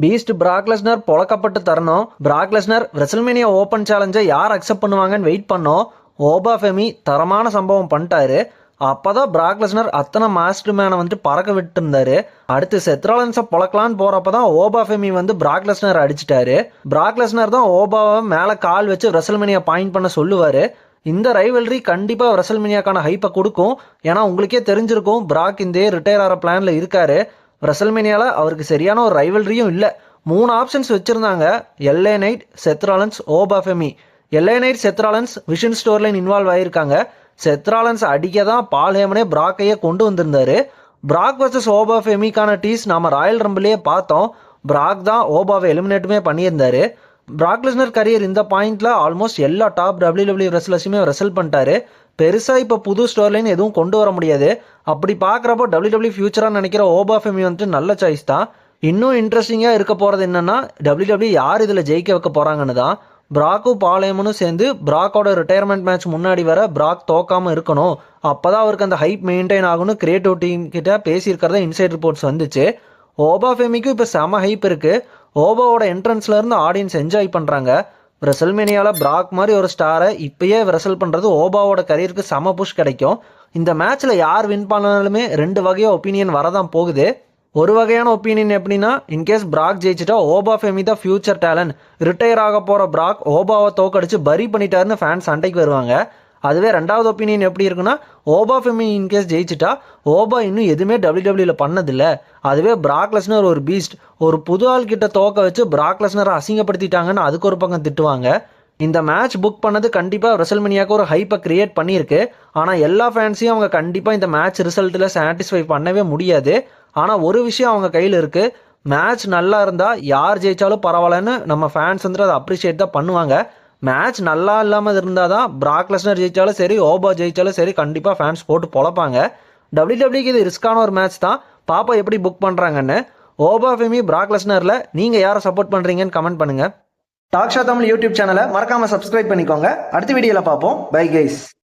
Beast பிராக் Lesnar பொழக்கப்பட்டு தரணும். பிராக் Lesnar WrestleMania open சேலஞ்சை யார் அக்செப்ட் பண்ணுவாங்கன்னு வெயிட் பண்ணோம். ஓபா ஃபெமி தரமான சம்பவம் பண்ணிட்டாரு. அப்பதான் பிராக் லெஸ்னர் அத்தனை மாஸ்டர் மேனை வந்துட்டு பறக்க விட்டு இருந்தாரு. அடுத்து செத்ராலன்ஸை பொழக்கலான்னு போறப்பதான் ஓபா ஃபெமி வந்து பிராக் லெஸ்னர் அடிச்சிட்டாரு. பிராக் லெஸ்னர் தான் ஓபாவை மேலே கால் வச்சு ரெசல்மேனியா பாயிண்ட் பண்ண சொல்லுவாரு. இந்த ரைவல்ரி கண்டிப்பாக ரெசல்மேனியாக்கான ஹைப்பை கொடுக்கும். ஏன்னா உங்களுக்கே தெரிஞ்சிருக்கும் பிராக் இந்த ரிட்டையர் ஆகிற பிளான்ல இருக்காரு. ரெசல்மேனியாவில் அவருக்கு சரியான ஒரு ரைவல்ரியும் இல்லை. 3 ஆப்ஷன்ஸ் வச்சுருந்தாங்க. எல்ஏ night, செத்ராலன்ஸ், ஓபா Femi. எல்ஏ night, செத்ராலன்ஸ் vision store line involve ஆகியிருக்காங்க. செத்ராலன்ஸ் அடிக்க தான் பால் ஹேமனே பிராக்கையே கொண்டு வந்திருந்தாரு. பிராக் வர்சஸ் ஓபா ஃபெமிக்கான டீஸ் நம்ம ராயல் ரம்பிலேயே பார்த்தோம். பிராக் தான் ஓபாவை எலிமினேட்டுமே பண்ணியிருந்தாரு. பிராக் லெஸ்னர் கரியர் இந்த பாயிண்ட்ல ஆல்மோஸ்ட் எல்லா டாப் WWE ரெஸ்லர்ஸுமே ரெசல் பண்ணிட்டாரு. பெருசாக இப்போ புது ஸ்டோர் லைன் எதுவும் கொண்டு வர முடியாது. அப்படி பார்க்குறப்போ WWE ஃபியூச்சராக நினைக்கிற ஓபா ஃபெமி வந்துட்டு நல்ல சாய்ஸ் தான். இன்னும் இன்ட்ரெஸ்டிங்காக இருக்க போகிறது என்னன்னா WWE யார் இதில் ஜெயிக்க வைக்க போகிறாங்கன்னு தான். பிராக்கும் பாலேமனும் சேர்ந்து பிராக்கோட ரிட்டையர்மெண்ட் மேட்ச் முன்னாடி வர பிராக் தோக்காமல் இருக்கணும். அப்போ தான் அவருக்கு அந்த ஹைப் மெயின்டைன் ஆகும்னு கிரியேட்டிவ் டீம் கிட்ட பேசியிருக்கிறத இன்சைட் ரிப்போர்ட்ஸ் வந்துச்சு. ஓபா ஃபெமிக்கும் இப்போ செம ஹைப் இருக்குது. ஓபாவோட என்ட்ரன்ஸ்லேருந்து ஆடியன்ஸ் என்ஜாய் பண்ணுறாங்க. ரெசல்மேனியாவில் பிராக் மாதிரி ஒரு ஸ்டாரை இப்பயே ரெசல் பண்ணுறது ஓபாவோட கரியருக்கு செம புஷ் கிடைக்கும். இந்த மேட்ச்சில் யார் வின் பண்ணாலுமே 2 வகையாக ஒப்பீனியன் வரதான் போகுது. ஒரு வகையான ஒப்பீனியன் எப்படின்னா, இன்கேஸ் பிராக் ஜெயிச்சிட்டா ஓபா ஃபெமி தான் ஃபியூச்சர் டேலண்ட், ரிட்டையர் ஆக போகிற பிராக் ஓபாவை தோக்கடிச்சு பரி பண்ணிட்டாருன்னு ஃபேன்ஸ் சண்டைக்கு வருவாங்க. அதுவே 2வது ஒப்பீனியன் எப்படி இருக்குன்னா, ஓபா ஃபெமி இன்கேஸ் ஜெயிச்சிட்டா ஓபா இன்னும் எதுவுமே WWE பண்ணதில்லை, அதுவே பிராக் லெஸ்னர் ஒரு பீஸ்ட், ஒரு புது ஆள் கிட்ட தோக்க வச்சு பிராக் லெஸ்னரை அசிங்கப்படுத்திட்டாங்கன்னு அதுக்கு ஒரு பக்கம் திட்டுவாங்க. இந்த மேட்ச் புக் பண்ணது கண்டிப்பாக ரெசல்மேனியாவுக்கு ஒரு ஹைப்பை கிரியேட் பண்ணியிருக்கு. ஆனால் எல்லா ஃபேன்ஸையும் அவங்க கண்டிப்பாக இந்த மேட்ச் ரிசல்ட்டில் சாட்டிஸ்ஃபை பண்ணவே முடியாது. ஆனால் ஒரு விஷயம் அவங்க கையில் இருக்குது. மேட்ச் நல்லா இருந்தால் யார் ஜெயித்தாலும் பரவாயில்லன்னு நம்ம ஃபேன்ஸ் வந்துட்டு அதை அப்ரிஷியேட் தான் பண்ணுவாங்க. மேட்ச் நல்லா இல்லாமல் இருந்தால் தான் பிராக் லெஸ்னர் ஜெயித்தாலும் சரி, ஓபா ஜெயித்தாலும் சரி, கண்டிப்பாக ஃபேன்ஸ் போட்டு பொழப்பாங்க. WWEக்கு இது ரிஸ்கான ஒரு மேட்ச் தான். பாப்பா எப்படி புக் பண்ணுறாங்கன்னு. ஓபா ஃபெமி, பிராக் லெஸ்னரில் நீங்கள் யாரை சப்போர்ட் பண்ணுறீங்கன்னு கமெண்ட் பண்ணுங்கள். டாக் ஷோ தமிழ் யூடியூப் சேனலை மறக்காமல் சப்ஸ்கிரைப் பண்ணிக்கோங்க. அடுத்த வீடியோவில் பார்ப்போம். Bye guys.